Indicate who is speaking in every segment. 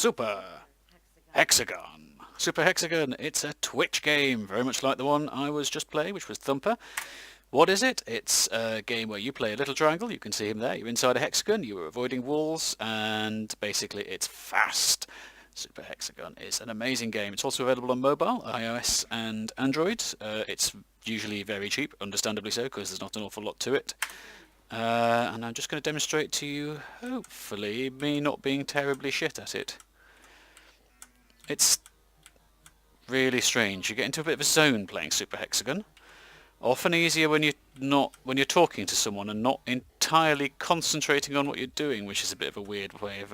Speaker 1: Super Hexagon. Super Hexagon, it's a Twitch game, very much like the one I was just playing, which was Thumper. What is it? It's a game where you play a little triangle, you can see him there, you're inside a hexagon, you are avoiding walls, and basically it's fast. Super Hexagon is an amazing game. It's also available on mobile, iOS and Android. It's usually very cheap, understandably so, because there's not an awful lot to it. And I'm just going to demonstrate to you, hopefully, me not being terribly shit at it. It's really strange. You get into a bit of a zone playing Super Hexagon. Often easier when you're talking to someone and not entirely concentrating on what you're doing, which is a bit of a weird way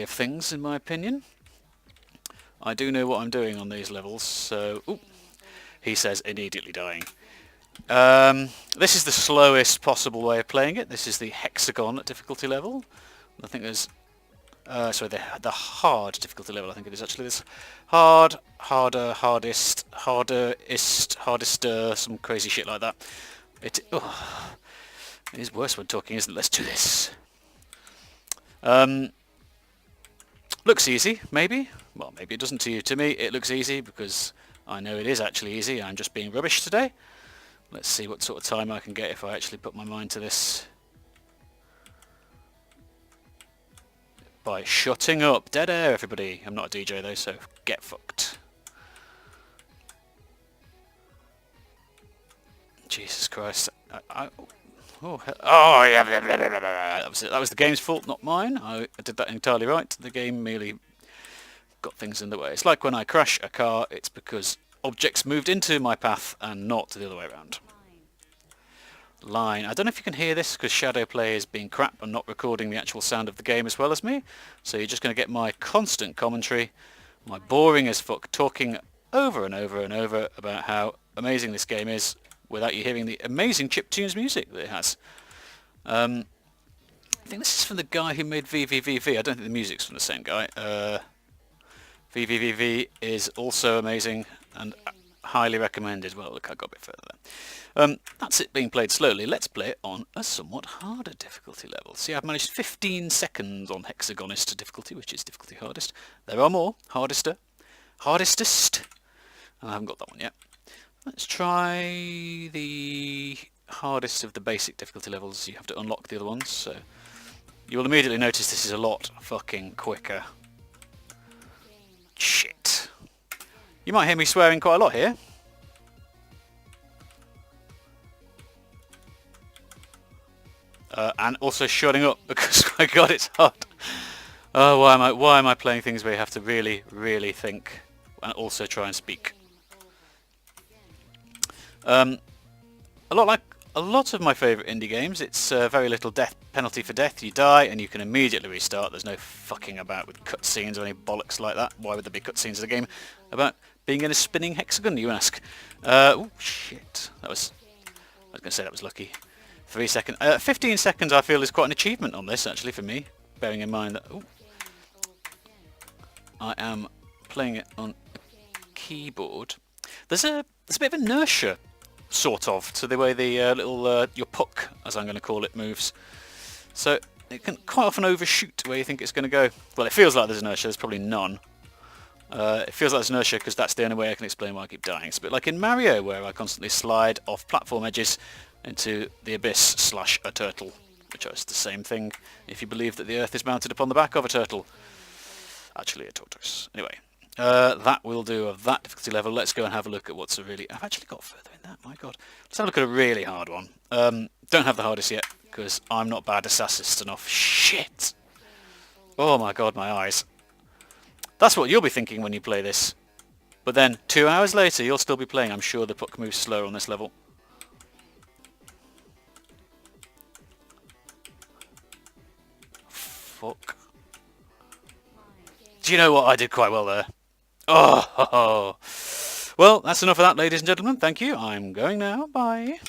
Speaker 1: of things, in my opinion. I do know what I'm doing on these levels, so he says immediately dying. This is the slowest possible way of playing it. This is the Hexagon difficulty level. I think there's sorry, the hard difficulty level. I think it is actually this hard, harder, hardest, hardester, some crazy shit like that. It is worse when talking, isn't it? Let's do this. Looks easy, maybe. Well, maybe it doesn't to you. To me, it looks easy because I know it is actually easy. I'm just being rubbish today. Let's see what sort of time I can get if I actually put my mind to this. By shutting up. Dead air, everybody. I'm not a DJ though, so get fucked. Jesus Christ. Yeah, that was it. That was the game's fault, not mine. I did that entirely right. The game merely got things in the way. It's like when I crash a car, it's because objects moved into my path and not the other way around. Line. I don't know if you can hear this because Shadowplay is being crap and not recording the actual sound of the game as well as me. So you're just going to get my constant commentary, my boring as fuck talking over and over and over about how amazing this game is without you hearing the amazing chiptunes music that it has. I think this is from the guy who made VVVV. I don't think the music's from the same guy. VVVV is also amazing and highly recommended. Well, look, I got a bit further there. That's it being played slowly. Let's play it on a somewhat harder difficulty level. See, I've managed 15 seconds on Hexagonist difficulty, which is difficulty hardest. There are more. Hardester. Hardestest. I haven't got that one yet. Let's try the hardest of the basic difficulty levels. You have to unlock the other ones, so you will immediately notice this is a lot fucking quicker. Shit. You might hear me swearing quite a lot here. And also shutting up because my god, it's hard. Oh, why am I playing things where you have to really, really think and also try and speak? A lot of my favourite indie games, it's very little death penalty for death. You die and you can immediately restart. There's no fucking about with cutscenes or any bollocks like that. Why would there be cutscenes in the game about being in a spinning hexagon, you ask? Oh shit, I was going to say that was lucky. 3 seconds. 15 seconds I feel is quite an achievement on this actually for me, bearing in mind that I am playing it on a keyboard. There's a bit of inertia sort of to the way the little your puck, as I'm going to call it, moves. So it can quite often overshoot where you think it's going to go. Well, it feels like there's inertia. There's probably none. It feels like there's inertia because that's the only way I can explain why I keep dying. It's a bit like in Mario where I constantly slide off platform edges into the abyss / a turtle, which is the same thing if you believe that the earth is mounted upon the back of a turtle. Actually a tortoise. Anyway, that will do of that difficulty level. Let's go and have a look at what's a really... I've actually got further in that, my god. Let's have a look at a really hard one. Don't have the hardest yet because I'm not bad assassinist enough. Shit! Oh my god, my eyes. That's what you'll be thinking when you play this. But then 2 hours later you'll still be playing. I'm sure the puck moves slower on this level. Fuck. Do you know what? I did quite well there. Oh. Well, that's enough of that, ladies and gentlemen. Thank you. I'm going now. Bye.